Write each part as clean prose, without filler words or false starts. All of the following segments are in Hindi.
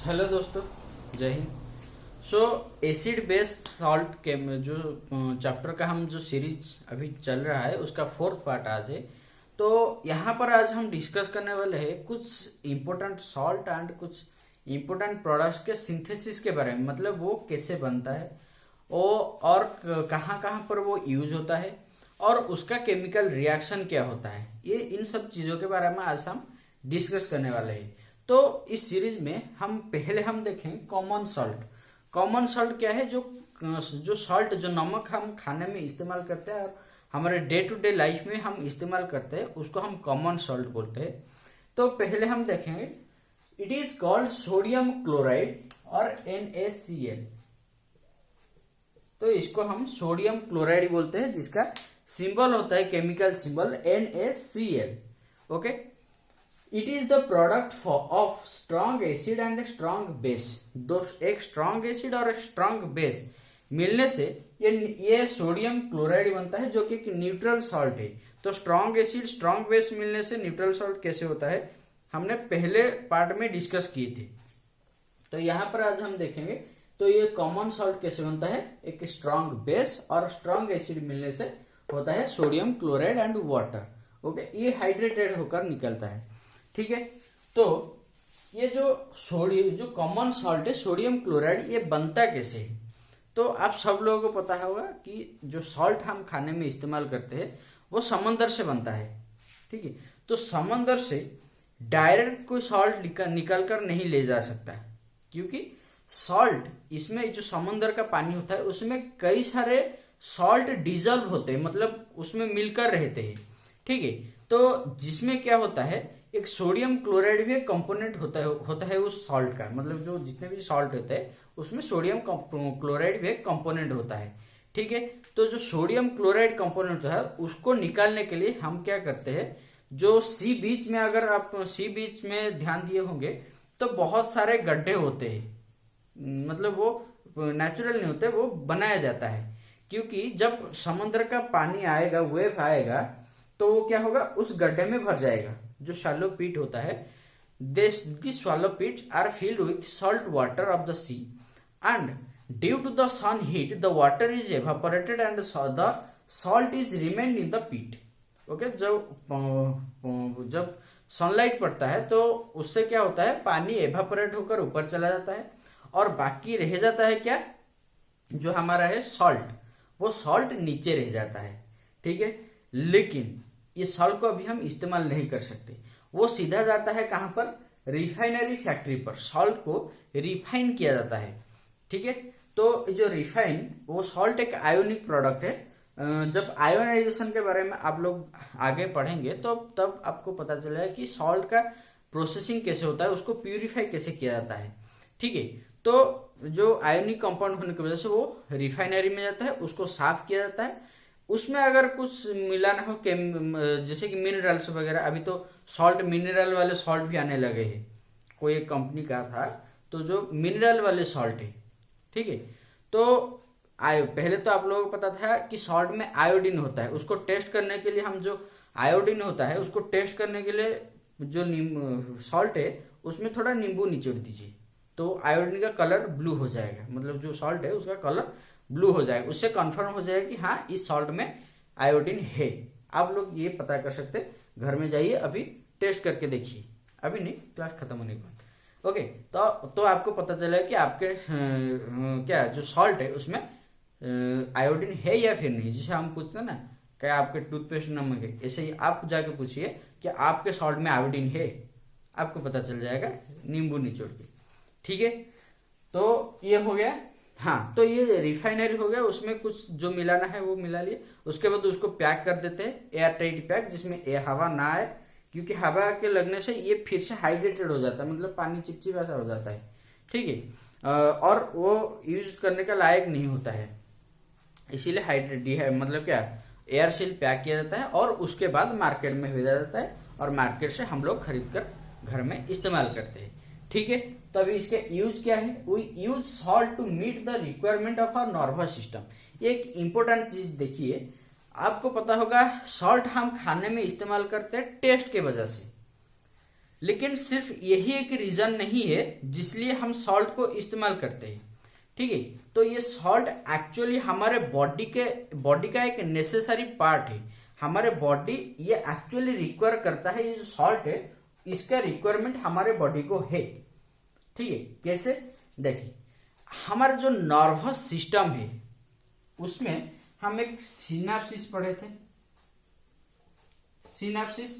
हेलो दोस्तों, जय हिंद। सो एसिड बेस्ड सॉल्ट के जो चैप्टर का हम जो सीरीज अभी चल रहा है उसका फोर्थ पार्ट आज है। तो यहाँ पर आज हम डिस्कस करने वाले हैं कुछ इम्पोर्टेंट सॉल्ट एंड कुछ इम्पोर्टेंट प्रोडक्ट्स के सिंथेसिस के बारे में, मतलब वो कैसे बनता है वो और कहाँ कहाँ पर वो यूज होता है और उसका केमिकल रिएक्शन क्या होता है। ये इन सब चीजों के बारे में आज हम डिस्कस करने वाले हैं। तो इस सीरीज में हम देखें कॉमन सॉल्ट। कॉमन सॉल्ट क्या है? जो सॉल्ट, जो नमक हम खाने में इस्तेमाल करते हैं और हमारे डे टू डे लाइफ में हम इस्तेमाल करते हैं, उसको हम कॉमन सॉल्ट बोलते हैं। तो पहले हम देखेंगे, it is called sodium chloride और NaCl। तो इसको हम सोडियम क्लोराइड बोलते हैं, जिसका सिंबल होता है, chemical symbol NaCl। Okay, it is the product of strong acid and strong base. एक स्ट्रॉन्ग एसिड और एक स्ट्रॉन्ग बेस मिलने से ये सोडियम क्लोराइड बनता है, जो कि एक न्यूट्रल सॉल्ट है। तो स्ट्रॉन्ग एसिड स्ट्रॉन्ग बेस मिलने से न्यूट्रल सॉल्ट कैसे होता है, हमने पहले पार्ट में डिस्कस किए थे। तो यहाँ पर आज हम देखेंगे तो ये कॉमन सॉल्ट कैसे बनता है। एक स्ट्रॉन्ग बेस और स्ट्रॉन्ग एसिड मिलने से होता है sodium chloride and water. Okay, ये हाइड्रेटेड होकर निकलता है। ठीक है, तो ये जो कॉमन सॉल्ट है सोडियम क्लोराइड, ये बनता कैसे है? तो आप सब लोगों को पता होगा कि जो सॉल्ट हम खाने में इस्तेमाल करते हैं वो समंदर से बनता है। ठीक है, तो समंदर से डायरेक्ट कोई सॉल्ट निकल कर नहीं ले जा सकता, क्योंकि सॉल्ट, इसमें जो समंदर का पानी होता है उसमें कई सारे सॉल्ट डिजॉल्व होते हैं, मतलब उसमें मिलकर रहते हैं। ठीक है, तो जिसमें क्या होता है, एक सोडियम क्लोराइड भी एक कंपोनेंट होता है उस सॉल्ट का, मतलब जो जितने भी सॉल्ट होते हैं उसमें सोडियम क्लोराइड भी एक कंपोनेंट होता है। ठीक है, तो जो सोडियम क्लोराइड कंपोनेंट होता है उसको निकालने के लिए हम क्या करते हैं, जो सी बीच में, अगर आप सी बीच में ध्यान दिए होंगे तो बहुत सारे गड्ढे होते हैं, मतलब वो नेचुरल नहीं होते, वो बनाया जाता है। क्योंकि जब समुद्र का पानी आएगा, वेव आएगा, तो वो क्या होगा, उस गड्ढे में भर जाएगा। जो शैलो पीट होता है, this shallow pits are filled with salt water of the sea and due to the sun heat the water is evaporated and the salt is remained in the pit. Okay, जब सनलाइट पड़ता है तो उससे क्या होता है, पानी एवापोरेट होकर ऊपर चला जाता है और बाकी रह जाता है क्या, जो हमारा है सॉल्ट, वो सॉल्ट नीचे रह जाता है। ठीक है, लेकिन इस सॉल्ट को अभी हम इस्तेमाल नहीं कर सकते, वो सीधा जाता है कहां पर, रिफाइनरी फैक्ट्री पर। सॉल्ट को रिफाइन किया जाता है। ठीक है, तो जो रिफाइन, वो सॉल्ट एक आयोनिक प्रोडक्ट है। जब आयोनाइजेशन के बारे में आप लोग आगे पढ़ेंगे तो तब आपको पता चलेगा कि सॉल्ट का प्रोसेसिंग कैसे होता है, उसको प्यूरिफाई कैसे किया जाता है। ठीक है, तो जो आयोनिक कंपाउंड होने की वजह से वो रिफाइनरी में जाता है, उसको साफ किया जाता है। उसमें अगर कुछ मिलाना हो, जैसे कि मिनरल्स वगैरह, अभी तो सॉल्ट, मिनरल वाले सॉल्ट भी आने लगे हैं। कोई एक कंपनी का था, तो जो मिनरल वाले सॉल्ट है। ठीक है, तो पहले तो आप लोगों को पता था कि सॉल्ट में आयोडीन होता है, उसको टेस्ट करने के लिए हम, जो आयोडीन होता है उसको टेस्ट करने के लिए जो सॉल्ट है उसमें थोड़ा नींबू निचोड़ दीजिए, तो आयोडीन का कलर ब्लू हो जाएगा, मतलब जो सॉल्ट है उसका कलर ब्लू हो जाएगा। उससे कंफर्म हो जाएगा कि हाँ, इस सॉल्ट में आयोडीन है। आप लोग ये पता कर सकते हैं, घर में जाइए, अभी टेस्ट करके देखिए, अभी नहीं, क्लास खत्म होने के बाद। ओके, तो आपको पता चला कि आपके क्या जो सॉल्ट है उसमें आयोडीन है या फिर नहीं। जैसे हम पूछते हैं ना, क्या आपके टूथपेस्ट नमक है, ऐसे ही आप जाके पूछिए कि आपके सॉल्ट में आयोडीन है, आपको पता चल जाएगा नींबू निचोड़ के। ठीक है, तो ये हो गया। हाँ, तो ये रिफाइनरी हो गया, उसमें कुछ जो मिलाना है वो मिला लिए। उसके बाद उसको पैक कर देते हैं, एयर टाइट पैक, जिसमें हवा ना आए, क्योंकि हवा के लगने से ये फिर से हाइड्रेटेड हो जाता है, मतलब पानी चिपचिप ऐसा हो जाता है। ठीक है, और वो यूज करने का लायक नहीं होता है, इसीलिए हाइड्रेट है, मतलब क्या, एयर सील पैक किया जाता है और उसके बाद मार्केट में भेजा जाता है और मार्केट से हम लोग खरीद कर घर में इस्तेमाल करते हैं। ठीक है, तो अभी इसके यूज क्या है, we use salt to meet the requirement of our nervous system. एक इंपॉर्टेंट चीज देखिए, आपको पता होगा सॉल्ट हम खाने में इस्तेमाल करते हैं टेस्ट के वजह से, लेकिन सिर्फ यही एक रीजन नहीं है जिसलिए हम सॉल्ट को इस्तेमाल करते हैं। ठीक है, तो ये सॉल्ट एक्चुअली हमारे बॉडी का एक नेसेसरी पार्ट है। हमारे बॉडी ये एक्चुअली रिक्वायर करता है, ये जो सॉल्ट है इसका रिक्वायरमेंट हमारे बॉडी को है। ठीक है, कैसे? देखिए, हमारा जो नर्वस सिस्टम है उसमें हम एक सिनेप्सिस पढ़े थे। सिनेप्सिस,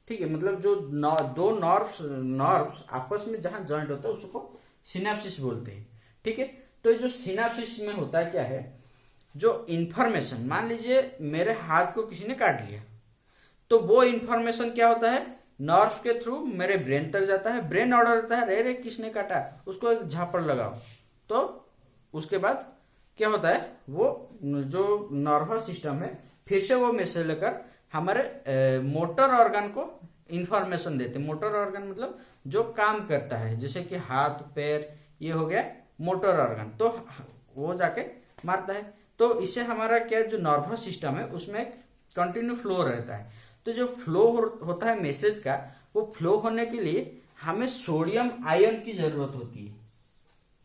ठीक है, मतलब जो दो नर्व्स आपस में जहां जॉइंट होता है उसको सिनेप्सिस बोलते हैं। ठीक है, तो जो सिनेप्सिस में होता है क्या है, जो इंफॉर्मेशन, मान लीजिए मेरे हाथ को किसी ने काट लिया, तो वो इंफॉर्मेशन क्या होता है, नर्व के थ्रू मेरे ब्रेन तक जाता है। ब्रेन ऑर्डर देता है, रे रे किसने काटा, उसको एक झापड़ लगाओ। तो उसके बाद क्या होता है, वो जो नर्वस सिस्टम है फिर से वो मैसेज लेकर हमारे मोटर ऑर्गन को इंफॉर्मेशन देते हैं। मोटर ऑर्गन मतलब जो काम करता है, जैसे कि हाथ पैर, ये हो गया मोटर ऑर्गन, तो वो जाके मारता है। तो इससे हमारा क्या, जो नर्वस सिस्टम है उसमें एक कंटिन्यू फ्लो रहता है। तो जो फ्लो होता है मैसेज का, वो फ्लो होने के लिए हमें सोडियम आयन की जरूरत होती है।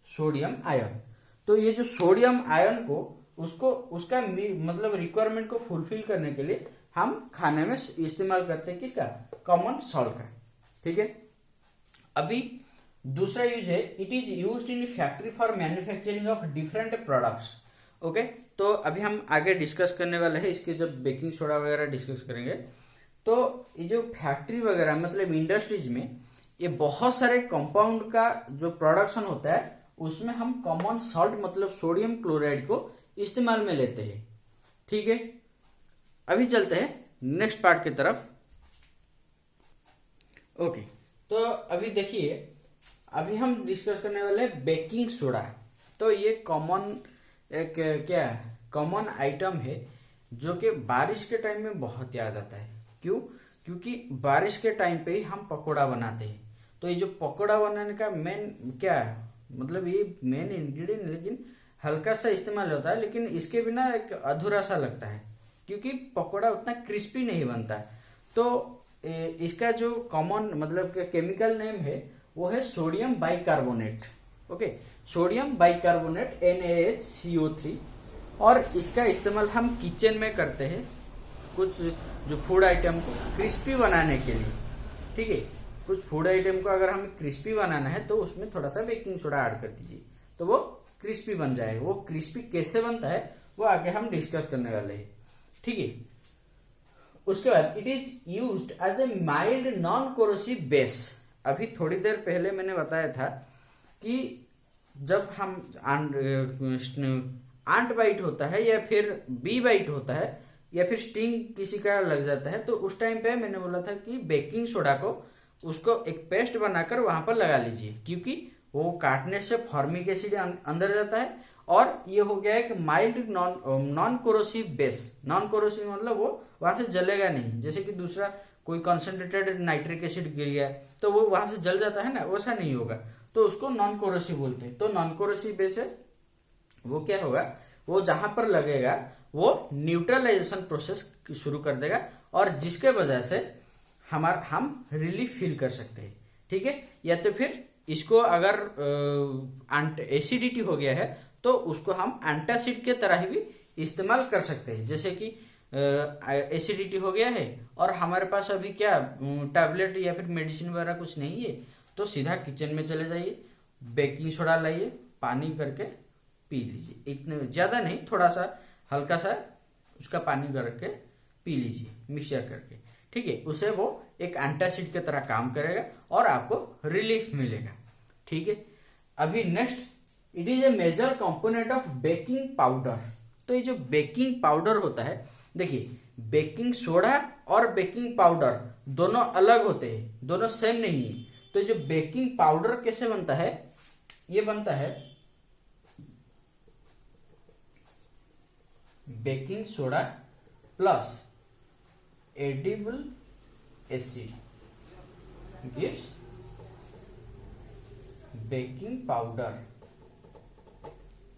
सोडियम आयन, तो ये जो सोडियम आयन को उसका मतलब रिक्वायरमेंट को फुलफिल करने के लिए हम खाने में इस्तेमाल करते हैं, किसका, कॉमन सॉल्ट का। ठीक है, अभी दूसरा यूज है, it is used in factory for manufacturing of different products. Okay, तो अभी हम आगे डिस्कस करने वाले हैं इसके, जब बेकिंग सोडा वगैरह डिस्कस करेंगे। तो ये जो फैक्ट्री वगैरह मतलब इंडस्ट्रीज में ये बहुत सारे कंपाउंड का जो प्रोडक्शन होता है उसमें हम कॉमन सॉल्ट मतलब सोडियम क्लोराइड को इस्तेमाल में लेते हैं। ठीक है, अभी चलते हैं नेक्स्ट पार्ट की तरफ। ओके, तो अभी देखिए, अभी हम डिस्कस करने वाले हैं बेकिंग सोडा। तो ये कॉमन एक क्या कॉमन आइटम है जो कि बारिश के टाइम में बहुत याद आता है। क्यों? क्योंकि बारिश के टाइम पे ही हम पकोड़ा बनाते हैं। तो ये जो पकोड़ा बनाने का मेन क्या है, मतलब ये मेन इंग्रेडिएंट लेकिन हल्का सा इस्तेमाल होता है, लेकिन इसके बिना एक अधूरा सा लगता है क्योंकि पकोड़ा उतना क्रिस्पी नहीं बनता। तो इसका जो कॉमन मतलब केमिकल नेम है वो है sodium bicarbonate. Okay, sodium bicarbonate NaHCO3, और इसका इस्तेमाल हम किचन में करते हैं कुछ जो फूड आइटम को क्रिस्पी बनाने के लिए। ठीक है, कुछ फूड आइटम को अगर हमें क्रिस्पी बनाना है तो उसमें थोड़ा सा बेकिंग सोडा ऐड कर दीजिए तो वो क्रिस्पी बन जाएगा। वो क्रिस्पी कैसे बनता है वो आगे हम डिस्कस करने वाले हैं। ठीक है, उसके बाद it is used as a mild non corrosive base. अभी थोड़ी देर पहले मैंने बताया था कि जब हम आंट बाइट होता है या फिर बी बाइट होता है या फिर स्टिंग किसी का लग जाता है, तो उस टाइम पे मैंने बोला था कि बेकिंग सोडा को उसको एक पेस्ट बनाकर वहां पर लगा लीजिए, क्योंकि वो काटने से फॉर्मिक एसिड अंदर जाता है और ये हो गया एक mild non corrosive base. Non corrosive मतलब वो वहां से जलेगा नहीं, जैसे कि दूसरा कोई कॉन्सेंट्रेटेड नाइट्रिक एसिड गिर गया तो वो वहां से जल जाता है ना, वैसा नहीं होगा, तो उसको नॉन कोरोसिव बोलते हैं। तो नॉन कोरोसिव बेस है वो क्या होगा, वो जहां पर लगेगा वो न्यूट्रलाइजेशन प्रोसेस शुरू कर देगा और जिसके वजह से हम रिलीफ फील कर सकते हैं। ठीक है, या तो फिर इसको अगर एसिडिटी हो गया है तो उसको हम एंटासिड के तरह भी इस्तेमाल कर सकते हैं। जैसे कि एसिडिटी हो गया है और हमारे पास अभी क्या टैबलेट या फिर मेडिसिन वगैरह कुछ नहीं है, तो सीधा किचन में चले जाइए, बेकिंग सोडा लाइए, पानी करके पी लीजिए। इतने ज्यादा नहीं, थोड़ा सा हल्का सा उसका पानी करके पी लीजिए मिक्सचर करके। ठीक है, उसे वो एक एंटासिड की तरह काम करेगा और आपको रिलीफ मिलेगा। ठीक है, अभी next, it is a major component of baking powder. तो ये जो बेकिंग पाउडर होता है, देखिए बेकिंग सोडा और बेकिंग पाउडर दोनों अलग होते हैं, दोनों सेम नहीं है। तो जो बेकिंग पाउडर कैसे बनता है, ये बनता है baking soda plus edible acid gives baking powder.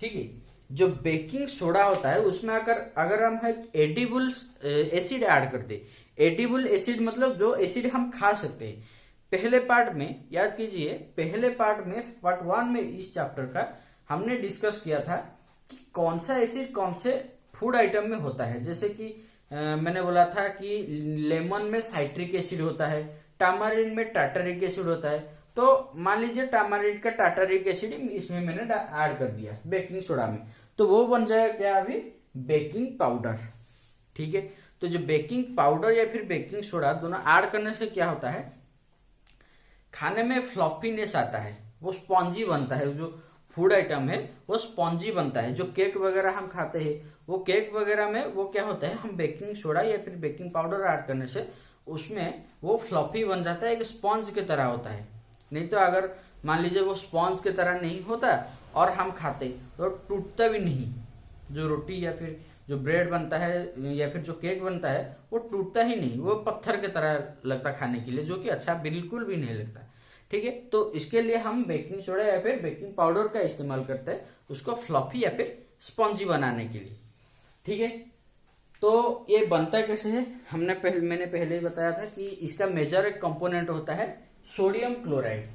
ठीक है, जो बेकिंग सोडा होता है उसमें अगर हम एडिबल एसिड ऐड कर दे, एडिबल एसिड मतलब जो एसिड हम खा सकते हैं, पहले पार्ट में याद कीजिए, पहले पार्ट में पार्ट 1 में इस चैप्टर का हमने डिस्कस किया था कि कौन सा एसिड कौन से फूड आइटम में होता है। जैसे कि मैंने बोला था कि लेमन में साइट्रिक एसिड होता है, टामारिंड में टार्टरिक एसिड होता है। तो मान लीजिए टामारिंड का टार्टरिक एसिड इसमें मैंने ऐड कर दिया बेकिंग सोडा में, तो वो बन जाएगा क्या, अभी बेकिंग पाउडर। ठीक है, तो जो बेकिंग पाउडर या फिर बेकिंग सोडा दोनों ऐड करने से क्या होता है, खाने में फ्लॉफीनेस आता है, वो स्पॉन्जी बनता है। जो फूड आइटम है वो स्पॉन्जी बनता है। जो केक वगैरह हम खाते हैं, वो केक वगैरह में वो क्या होता है, हम बेकिंग सोडा या फिर बेकिंग पाउडर ऐड करने से उसमें वो फ्लॉफी बन जाता है, एक स्पॉन्ज की तरह होता है। नहीं तो अगर मान लीजिए वो स्पॉन्ज की तरह नहीं होता और हम खाते तो टूटता भी नहीं। जो रोटी या फिर जो ब्रेड बनता है या फिर जो केक बनता है वो टूटता ही नहीं, वो पत्थर की तरह लगता खाने के लिए, जो कि अच्छा बिल्कुल भी नहीं लगता। ठीक है, तो इसके लिए हम बेकिंग सोडा या फिर बेकिंग पाउडर का इस्तेमाल करते हैं उसको फ्लफी या फिर स्पॉन्जी बनाने के लिए। ठीक है, तो ये बनता कैसे है, मैंने पहले ही बताया था कि इसका मेजर एक कंपोनेंट होता है सोडियम क्लोराइड।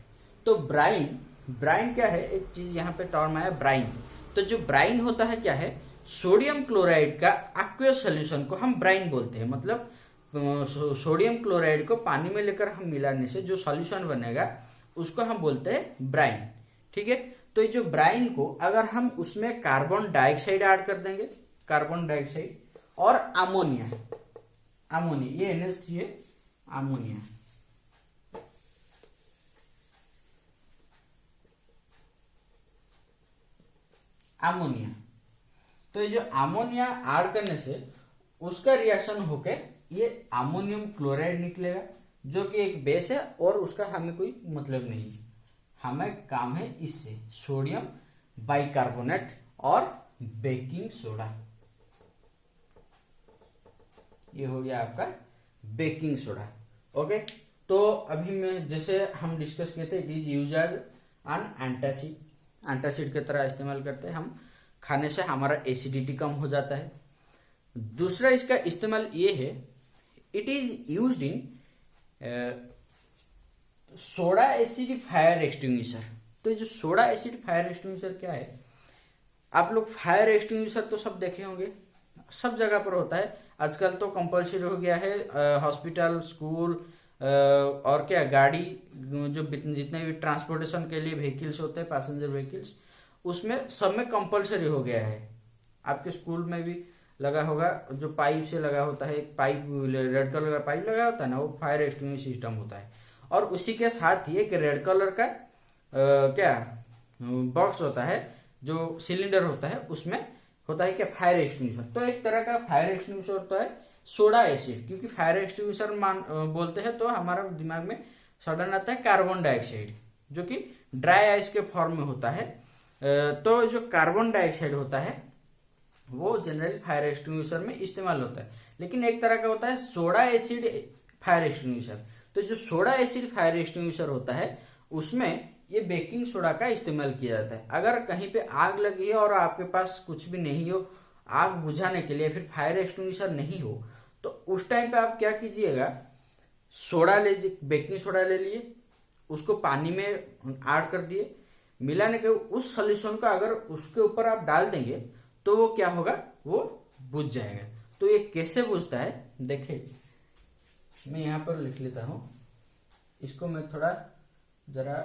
तो ब्राइन क्या है, एक चीज यहाँ पे टर्म आया ब्राइन। तो जो ब्राइन होता है क्या है, सोडियम क्लोराइड का एक्वस सोल्यूशन को हम ब्राइन बोलते हैं। मतलब सोडियम क्लोराइड को पानी में लेकर हम मिलाने से जो सॉल्यूशन बनेगा उसको हम बोलते हैं ब्राइन। ठीक है, तो ये जो ब्राइन को अगर हम उसमें कार्बन डाइऑक्साइड ऐड कर देंगे, कार्बन डाइऑक्साइड और अमोनिया, ये NH3 है, अमोनिया। तो ये जो अमोनिया ऐड करने से उसका रिएक्शन होके ये अमोनियम क्लोराइड निकलेगा, जो कि एक बेस है और उसका हमें कोई मतलब नहीं है। हमें काम है इससे सोडियम बाइकार्बोनेट और बेकिंग सोडा। ये हो गया आपका बेकिंग सोडा। ओके, तो अभी मैं जैसे हम डिस्कस किए थे, it is use as an antacid की तरह इस्तेमाल करते हैं हम। खाने से हमारा एसिडिटी कम हो जाता है। दूसरा इसका इस्तेमाल ये है, it is used in soda acid fire extinguisher. तो जो सोडा एसिड फायर एक्सटिंग्विशर क्या है, आप लोग फायर एक्सटिंग्विशर तो सब देखे होंगे, सब जगह पर होता है। आजकल तो कंपलसरी हो गया है, हॉस्पिटल, स्कूल और क्या गाड़ी, जो जितने भी ट्रांसपोर्टेशन के लिए व्हीकल्स होते हैं, पैसेंजर व्हीकल्स, उसमें सब में कंपलसरी हो गया है। आपके स्कूल में भी लगा होगा, जो पाइप से लगा होता है, एक पाइप रेड कलर का पाइप लगा होता है ना, वो फायर एक्सटिंग्विशर सिस्टम होता है। और उसी के साथ ही एक रेड कलर का क्या बॉक्स होता है, जो सिलेंडर होता है, उसमें होता है क्या, फायर एक्सटिंग्विशर। तो एक तरह का फायर एक्सटिंग्विशर होता है सोडा एसिड, क्योंकि फायर एक्सटिंग्विशर बोलते हैं तो हमारा दिमाग में सडन आता है कार्बन डाइऑक्साइड, जो कि ड्राई आइस के फॉर्म में होता है। तो जो कार्बन डाइऑक्साइड होता है वो जनरली फायर एक्सटिंग्विशर में इस्तेमाल होता है। लेकिन एक तरह का होता है सोडा एसिड फायर एक्सटिंग्विशर। तो जो सोडा एसिड फायर एक्सटिंग्विशर होता है उसमें ये बेकिंग सोडा का इस्तेमाल किया जाता है। अगर कहीं पे आग लगी है और आपके पास कुछ भी नहीं हो आग बुझाने के लिए, फिर फायर एक्सटिंग्विशर नहीं हो, तो उस टाइम पे आप क्या कीजिएगा, बेकिंग सोडा ले लिए, उसको पानी में ऐड कर दिए, मिलाने के उस सोल्यूशन का अगर उसके ऊपर आप डाल देंगे तो वो क्या होगा, वो बुझ जाएगा। तो ये कैसे बुझता है देखिए, मैं यहां पर लिख लेता हूं, इसको मैं थोड़ा जरा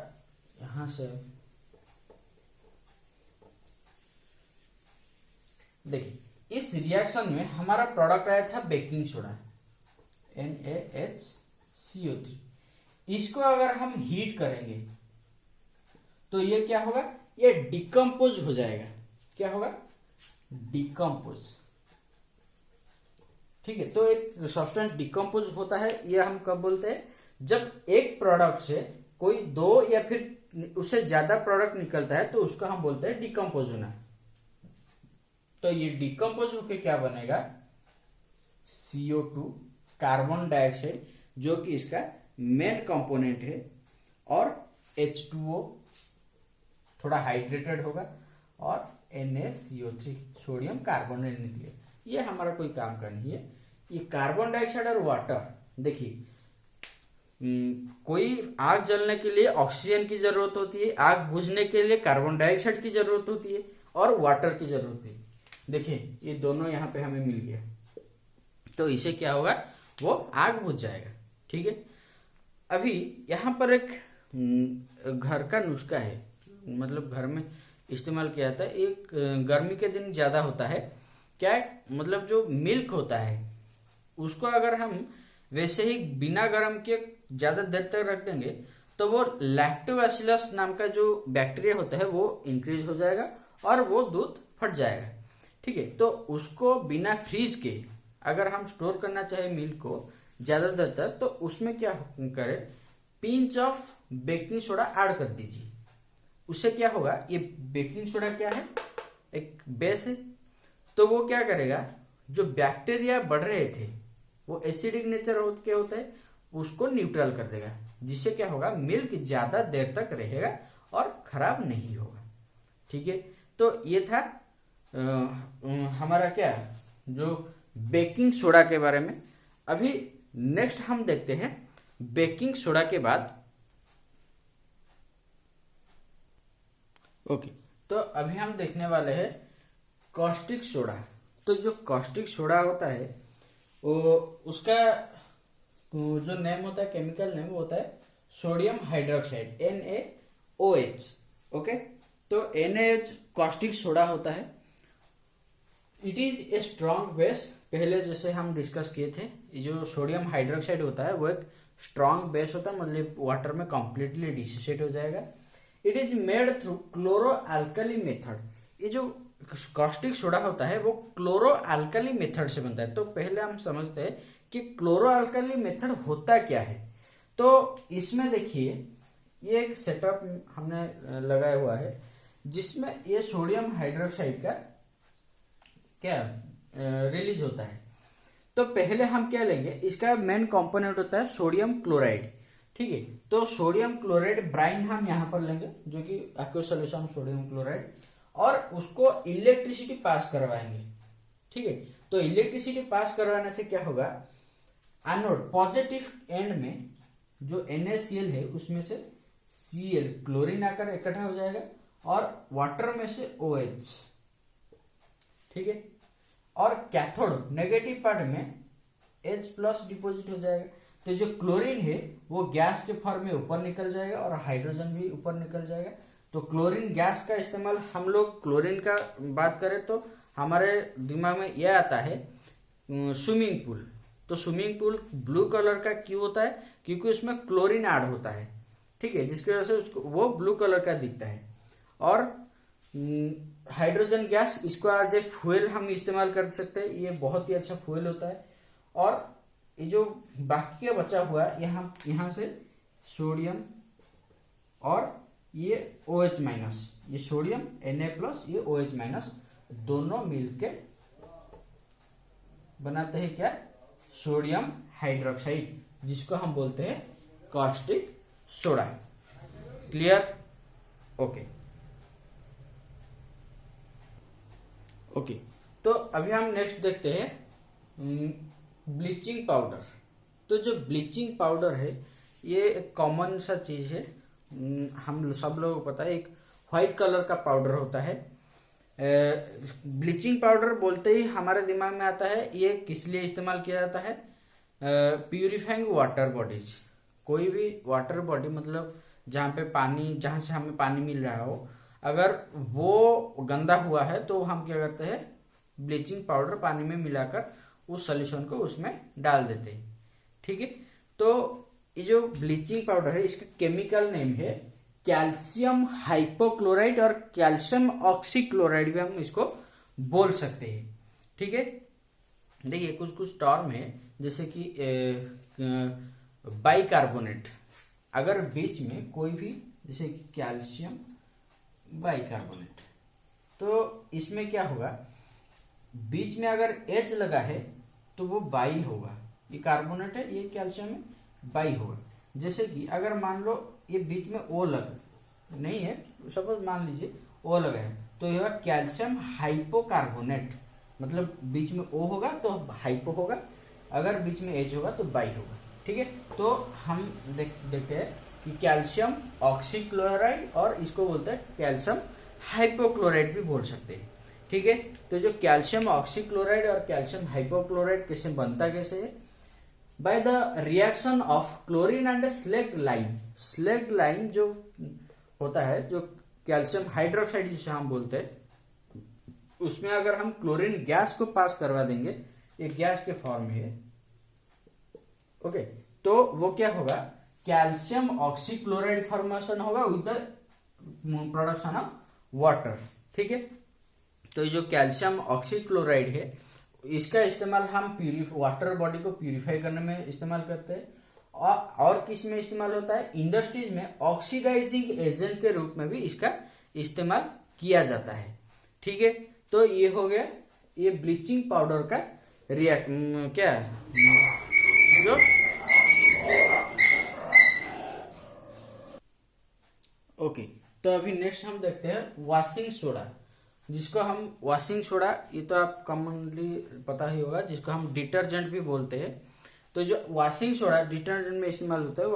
यहां से देखिए, इस रिएक्शन में हमारा प्रोडक्ट आया था बेकिंग सोडा NaHCO3। इसको अगर हम हीट करेंगे तो ये क्या होगा, ये डिकम्पोज हो जाएगा। क्या होगा, डिकम्पोज। ठीक है, तो एक सब्सटेंस डिकम्पोज होता है, ये हम कब बोलते हैं, जब एक प्रोडक्ट से कोई दो या फिर उससे ज्यादा प्रोडक्ट निकलता है तो उसको हम बोलते हैं डिकम्पोज होना। तो ये डिकम्पोज होके क्या बनेगा, CO2 कार्बन डाइऑक्साइड, जो कि इसका मेन कंपोनेंट है, और H2O थोड़ा हाइड्रेटेड होगा, और NaCO3 सोडियम कार्बोनेट निकले। ये हमारा कोई काम का नहीं है। ये कार्बन डाइऑक्साइड और वाटर, देखिए कोई आग जलने के लिए ऑक्सीजन की जरूरत होती है, आग बुझने के लिए कार्बन डाइऑक्साइड की जरूरत होती है और वाटर की जरूरत होती है। देखिए ये दोनों यहाँ पे हमें मिल गया, तो इसे क्या होगा, वो आग बुझ जाएगा। ठीक है, अभी यहाँ पर एक घर का नुस्खा है, मतलब घर में इस्तेमाल किया जाता है। एक गर्मी के दिन ज्यादा होता है क्या, मतलब जो मिल्क होता है उसको अगर हम वैसे ही बिना गर्म के ज्यादा देर तक रख देंगे तो वो लैक्टोबैसिलस नाम का जो बैक्टीरिया होता है वो इंक्रीज हो जाएगा और वो दूध फट जाएगा। ठीक है, तो उसको बिना फ्रीज के अगर हम स्टोर करना चाहे मिल्क को ज्यादा देर तक, तो उसमें क्या करें, pinch of baking soda add कर दीजिए। उससे क्या होगा, ये बेकिंग सोडा क्या है, एक बेस है, तो वो क्या करेगा, जो बैक्टीरिया बढ़ रहे थे वो एसिडिक नेचर के होता है, उसको न्यूट्रल कर देगा, जिससे क्या होगा, मिल्क ज्यादा देर तक रहेगा और खराब नहीं होगा। ठीक है, तो ये था हमारा क्या, जो बेकिंग सोडा के बारे में। अभी नेक्स्ट हम देखते हैं बेकिंग सोडा के बाद। ओके, तो अभी हम देखने वाले हैं कॉस्टिक सोडा। तो जो कॉस्टिक सोडा होता है वो उसका जो नेम होता है, केमिकल नेम होता है सोडियम हाइड्रोक्साइड, NaOH। ओके, तो NaOH कॉस्टिक सोडा होता है। It is a strong base, पहले जैसे हम डिस्कस किए थे, जो सोडियम हाइड्रोक्साइड होता है वो एक स्ट्रॉन्ग बेस होता है, मतलब वाटर में कंप्लीटली डिसोसिएट हो जाएगा। It is made through chloro alkali method. ये जो कॉस्टिक सोडा होता है वो क्लोरो अल्कली मेथड से बनता है। तो पहले हम समझते हैं कि क्लोरो अल्कली मेथड होता क्या है। तो इसमें देखिए ये एक सेटअप हमने लगाया हुआ है जिसमें ये सोडियम हाइड्रोक्साइड का क्या रिलीज होता है। तो पहले हम क्या लेंगे, इसका मेन कंपोनेंट होता है सोडियम क्लोराइड। ठीक है, तो सोडियम क्लोराइड ब्राइन हम यहाँ पर लेंगे, जो कि एक्वस सॉल्यूशन सोडियम क्लोराइड, और उसको इलेक्ट्रिसिटी पास करवाएंगे। ठीक है, तो इलेक्ट्रिसिटी पास करवाने से क्या होगा, एनोड पॉजिटिव एंड में जो NaCl है उसमें से Cl क्लोरीन आकर इकट्ठा हो जाएगा और वाटर में से OH। ठीक है, और कैथोड नेगेटिव पार्ट में H+ डिपोजिट हो जाएगा। तो जो क्लोरीन है वो गैस के फॉर्म में ऊपर निकल जाएगा और हाइड्रोजन भी ऊपर निकल जाएगा। तो क्लोरीन गैस का इस्तेमाल, हम लोग क्लोरीन का बात करें तो हमारे दिमाग में यह आता है स्विमिंग पूल। तो स्विमिंग पूल ब्लू कलर का क्यों होता है, क्योंकि उसमें क्लोरीन ऐड होता है। ठीक है, जिसकी वजह से उसको वो ब्लू कलर का दिखता है। और हाइड्रोजन गैस, इसको एज ए फ्यूल हम इस्तेमाल कर सकते हैं, ये बहुत ही अच्छा फ्यूल होता है। और ये जो बाकी का बचा हुआ यहाँ से सोडियम और ये OH-, ये सोडियम Na+, ये OH-, दोनों मिलके बनाते हैं क्या, सोडियम हाइड्रोक्साइड, जिसको हम बोलते हैं caustic soda. Clear? Okay okay, तो अभी हम नेक्स्ट देखते हैं ब्लीचिंग पाउडर। तो जो ब्लीचिंग पाउडर है ये एक कॉमन सा चीज है, हम सब लोगों को पता है, एक व्हाइट कलर का पाउडर होता है। ब्लीचिंग पाउडर बोलते ही हमारे दिमाग में आता है ये किस लिए इस्तेमाल किया जाता है, प्यूरिफाइंग वाटर बॉडीज। कोई भी वाटर बॉडी, मतलब जहाँ पे पानी, जहाँ से हमें पानी मिल रहा हो, अगर वो गंदा हुआ है तो हम क्या करते हैं, ब्लीचिंग पाउडर पानी में मिलाकर उस सॉल्यूशन को उसमें डाल देते हैं। ठीक है, तो ये जो ब्लीचिंग पाउडर है इसका केमिकल नेम है कैल्शियम हाइपोक्लोराइड और कैल्शियम ऑक्सीक्लोराइड भी हम इसको बोल सकते हैं। ठीक है, देखिए कुछ कुछ टर्म है, जैसे कि बाइकार्बोनेट, अगर बीच में कोई भी, जैसे कैल्शियम बाइकार्बोनेट, तो इसमें क्या होगा, बीच में अगर H लगा है तो वो बाई होगा, ये कार्बोनेट है, ये कैल्शियम है, बाई होगा। जैसे कि अगर मान लो ये बीच में O लगा नहीं है, सपोज मान लीजिए O लगा है, तो यह कैल्शियम हाइपोकार्बोनेट, मतलब बीच में O होगा तो हाइपो होगा, अगर बीच में H होगा तो बाई होगा। ठीक है, तो हम देखते हैं कि कैल्शियम ऑक्सीक्लोराइड और इसको बोलते हैं कैल्शियम हाइपोक्लोराइड भी बोल सकते हैं। ठीक है, तो जो कैल्शियम ऑक्सीक्लोराइड और कैल्शियम हाइपोक्लोराइड कैसे बनता कैसे है, by the reaction of chlorine and slaked lime. Slaked lime जो होता है, जो कैल्शियम हाइड्रोक्साइड जिसे हम बोलते हैं, उसमें अगर हम क्लोरीन गैस को पास करवा देंगे, एक गैस के फॉर्म में है, ओके, तो वो क्या होगा, कैल्शियम ऑक्सीक्लोराइड फॉर्मेशन होगा with the production of water. ठीक है, तो ये जो कैल्शियम ऑक्सीक्लोराइड है, इसका इस्तेमाल हम वाटर बॉडी को प्यूरिफाई करने में इस्तेमाल करते हैं, और किस में इस्तेमाल होता है, इंडस्ट्रीज में ऑक्सीडाइजिंग एजेंट के रूप में भी इसका इस्तेमाल किया जाता है। ठीक है, तो ये हो गया ये ब्लीचिंग पाउडर का क्या जो ओके, तो अभी नेक्स्ट हम देखते हैं वॉशिंग सोडा, जिसको हम वॉशिंग सोडा, ये तो आप कॉमनली पता ही होगा, जिसको हम डिटर्जेंट भी बोलते हैं। तो जो वॉशिंग सोडा डिटर्जेंट में इस्तेमाल होता है,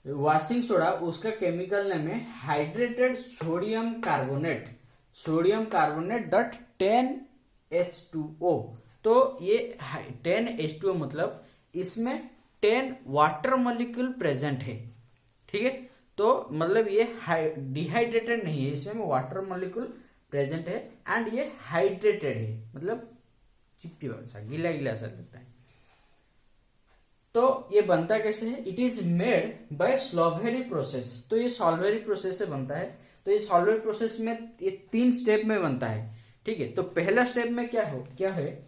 वॉशिंग सोडा उसका केमिकल नेम है hydrated sodium carbonate, dot 10H2O। तो ये 10H2O मतलब इसमें 10 वाटर मॉलिक्यूल प्रेजेंट है। ठीक है, तो मतलब ये डिहाइड्रेटेड नहीं है, इसमें वाटर मॉलिक्यूल प्रेजेंट है, एंड ये हाइड्रेटेड है, मतलब चिपचिपा सा, गीला गीला सा लगता है। तो ये बनता कैसे है, it is made by Solvay process. तो ये सॉल्वेरी प्रोसेस से बनता है। तो ये सॉल्वेरी प्रोसेस में ये 3 स्टेप में बनता है। ठीक है, तो पहला स्टेप में क्या है,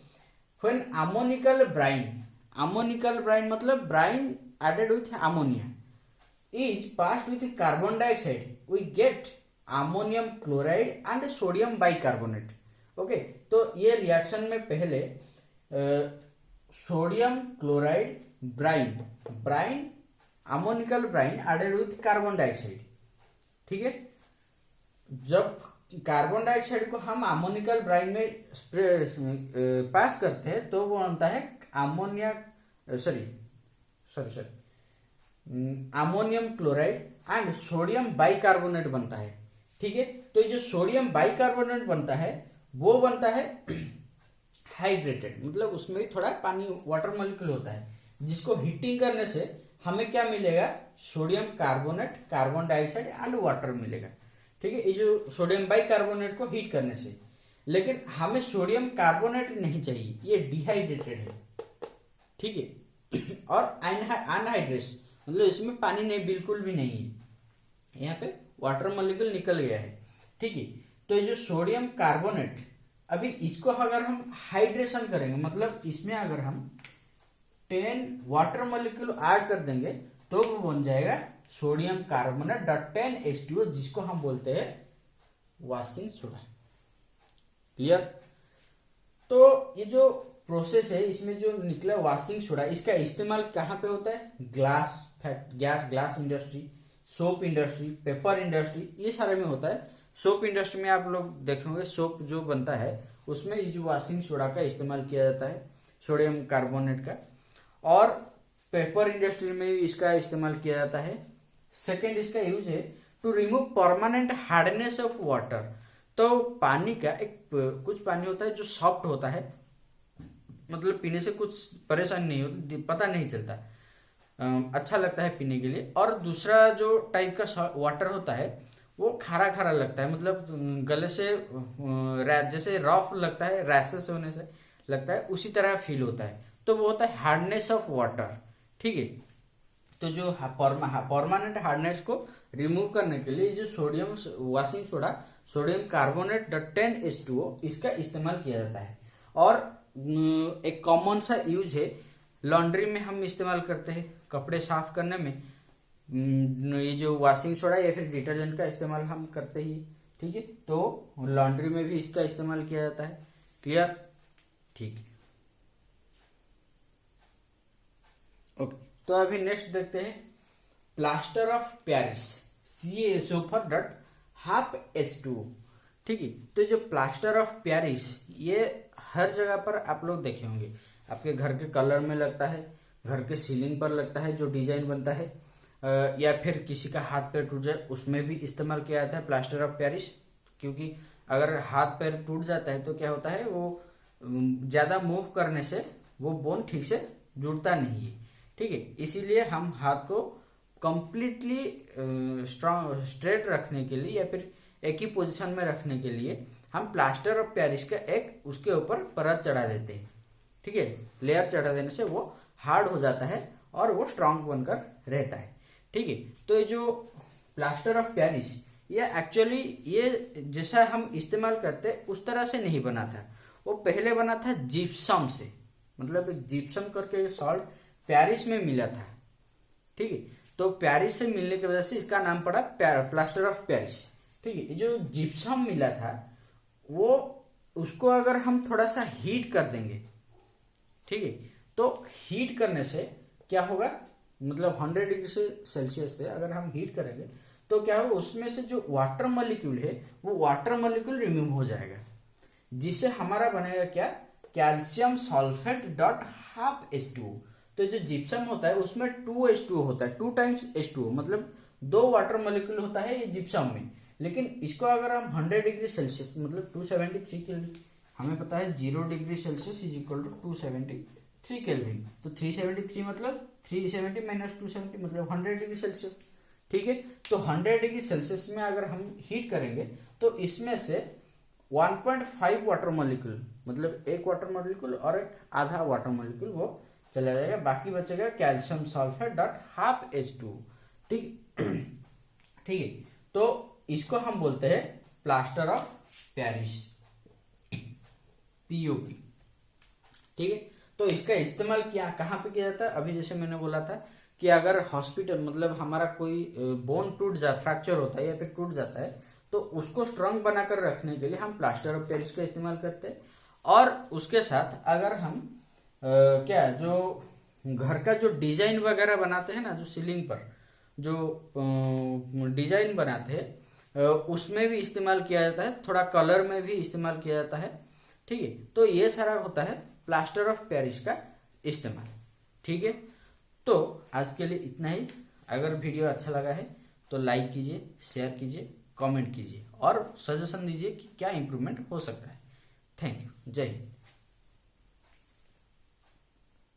व्हेन अमोनिकल ब्राइन मतलब brine added with ammonia is passed with carbon dioxide, we get ammonium chloride and sodium bicarbonate। Okay, तो ये रिएक्शन में पहले sodium chloride brine ammoniacal brine added with carbon dioxide. ठीक है, जब कार्बन डाइऑक्साइड को हम अमोनिकल ब्राइन में पास करते हैं, तो वो बनता है ammonium chloride and sodium bicarbonate बनता है। ठीक है, तो ये जो सोडियम बाइकार्बोनेट बनता है, वो बनता है हाइड्रेटेड, मतलब उसमें भी थोड़ा पानी वाटर मॉलिक्यूल होता है, जिसको हीटिंग करने से हमें क्या मिलेगा, sodium carbonate, carbon dioxide and water मिलेगा। ठीक है, ये जो सोडियम बाइकार्बोनेट को हीट करने से, लेकिन हमें सोडियम कार्बोनेट नहीं चाहिए, ये डिहाइड्रेटेड है। ठीक है, और अनहाइड्रेस मतलब इसमें पानी नहीं, बिल्कुल भी नहीं है, यहाँ पे वाटर मॉलिक्यूल निकल गया है। ठीक है, तो ये जो सोडियम कार्बोनेट, अभी इसको अगर हम हाइड्रेशन करेंगे, मतलब इसमें अगर हम 10 वाटर मॉलिक्यूल ऐड कर देंगे, तो वो बन जाएगा सोडियम कार्बोनेट डॉट 10H2O, जिसको हम बोलते हैं वॉशिंग सोडा। क्लियर? तो ये जो प्रोसेस है, इसमें जो निकला वॉशिंग सोडा, इसका इस्तेमाल कहाँ पे होता है, glass industry, soap industry, paper industry, ये सारे में होता है। सोप इंडस्ट्री में आप लोग देखेंगे, सोप जो बनता है उसमें ये जो वॉशिंग सोडा का इस्तेमाल किया जाता है, सोडियम कार्बोनेट का, और पेपर इंडस्ट्री में इसका इस्तेमाल किया जाता है। सेकेंड इसका यूज है to remove permanent hardness of water. तो पानी का कुछ पानी होता है जो सॉफ्ट होता है, मतलब पीने से कुछ परेशानी नहीं होती, पता नहीं चलता, अच्छा लगता है पीने के लिए। और दूसरा जो टाइप का वाटर होता है वो खारा खारा लगता है, मतलब गले से जैसे रफ लगता है, रैशेस होने से लगता है, उसी तरह फील होता है। तो वो होता है हार्डनेस ऑफ वाटर। ठीक है, तो जो परमानेंट हार्डनेस को रिमूव करने के लिए जो sodium washing soda, sodium carbonate 10H2O, इसका इस्तेमाल किया जाता है। और एक कॉमन सा यूज है, लॉन्ड्री में हम इस्तेमाल करते हैं, कपड़े साफ करने में ये जो वॉशिंग सोडा या फिर डिटर्जेंट का इस्तेमाल हम करते ही। ठीक है, तो लॉन्ड्री में भी इसका इस्तेमाल किया जाता है। क्लियर? ठीक है, ओके, तो अभी नेक्स्ट देखते हैं plaster of Paris, CaSO for dot ½ ठीक है, तो जो प्लास्टर ऑफ पेरिस, ये हर जगह पर आप लोग देखे होंगे, आपके घर के कलर में लगता है, घर के सीलिंग पर लगता है जो डिजाइन बनता है, या फिर किसी का हाथ पैर टूट जाए उसमें भी इस्तेमाल किया जाता है प्लास्टर ऑफ पेरिस। क्योंकि अगर हाथ पैर टूट जाता है तो क्या होता है, वो ज्यादा मूव करने से वो बोन ठीक से जुड़ता नहीं है, ठीक है। इसीलिए हम हाथ को कंप्लीटली स्ट्रांग स्ट्रेट रखने के लिए या फिर एक ही पोजीशन में रखने के लिए हम प्लास्टर ऑफ पेरिस का एक उसके ऊपर परत चढ़ा देते हैं, ठीक है। लेयर चढ़ा देने से वो हार्ड हो जाता है और वो स्ट्रांग बनकर रहता है, ठीक है। तो ये जो प्लास्टर ऑफ पेरिस ये एक्चुअली ये जैसा हम इस्तेमाल करते उस तरह से नहीं बना था, वो पहले बना था जिप्सम से, मतलब एक जिप्सम करके सॉल्ट पेरिस में मिला था, ठीक है। तो पेरिस से मिलने की वजह से इसका नाम पड़ा प्लास्टर ऑफ पेरिस, ठीक है। जो जिप्सम मिला था वो उसको अगर हम थोड़ा सा हीट कर देंगे, ठीक है, तो हीट करने से क्या होगा, मतलब 100 डिग्री से सेल्सियस से अगर हम हीट करेंगे तो क्या होगा, उसमें से जो वाटर मॉलिक्यूल है वो वाटर मॉलिक्यूल रिमूव हो जाएगा, जिससे हमारा बनेगा क्या, calcium sulphate dot half H2O। तो जो जिप्सम होता है उसमें 2H2O होता है, 2 टाइम्स H2O, मतलब 2 वाटर मॉलिक्यूल होता है ये जिप्सम में। लेकिन इसको अगर हम 100 डिग्री सेल्सियस मतलब 273 केल्विन, हमें पता है 0 degree Celsius is equal to 273 kelvin, तो 373 मतलब 370 माइनस 270 मतलब 100 डिग्री सेल्सियस, ठीक है। तो 100 डिग्री सेल्सियस में अगर हम हीट करेंगे तो इसमें से 1.5 वाटर मॉलिक्यूल, मतलब एक वाटर मॉलिक्यूल और एक आधा वाटर मॉलिक्यूल वो चला जाएगा, बाकी बचेगा calcium sulphate dot half H2O, ठीक ठीक है। तो इसको हम बोलते हैं प्लास्टर ऑफ पेरिस, POP, ठीक है। तो इसका इस्तेमाल क्या कहाँ पे किया जाता है, अभी जैसे मैंने बोला था कि अगर हॉस्पिटल मतलब हमारा कोई बोन टूट जाता, फ्रैक्चर होता है या फिर टूट जाता है, तो उसको स्ट्रांग बनाकर रखने के लिए हम प्लास्टर ऑफ पेरिस का इस्तेमाल करते हैं। और उसके साथ अगर हम क्या जो घर का जो डिजाइन वगैरह बनाते हैं ना, जो सीलिंग पर जो डिजाइन बनाते हैं उसमें भी इस्तेमाल किया जाता है, थोड़ा कलर में भी इस्तेमाल किया जाता है, ठीक है। तो ये सारा होता है प्लास्टर ऑफ पेरिस का इस्तेमाल, ठीक है। तो आज के लिए इतना ही। अगर वीडियो अच्छा लगा है तो लाइक कीजिए, शेयर कीजिए, कमेंट कीजिए और सजेशन दीजिए कि क्या इंप्रूवमेंट हो सकता है। थैंक यू, जय हिंद।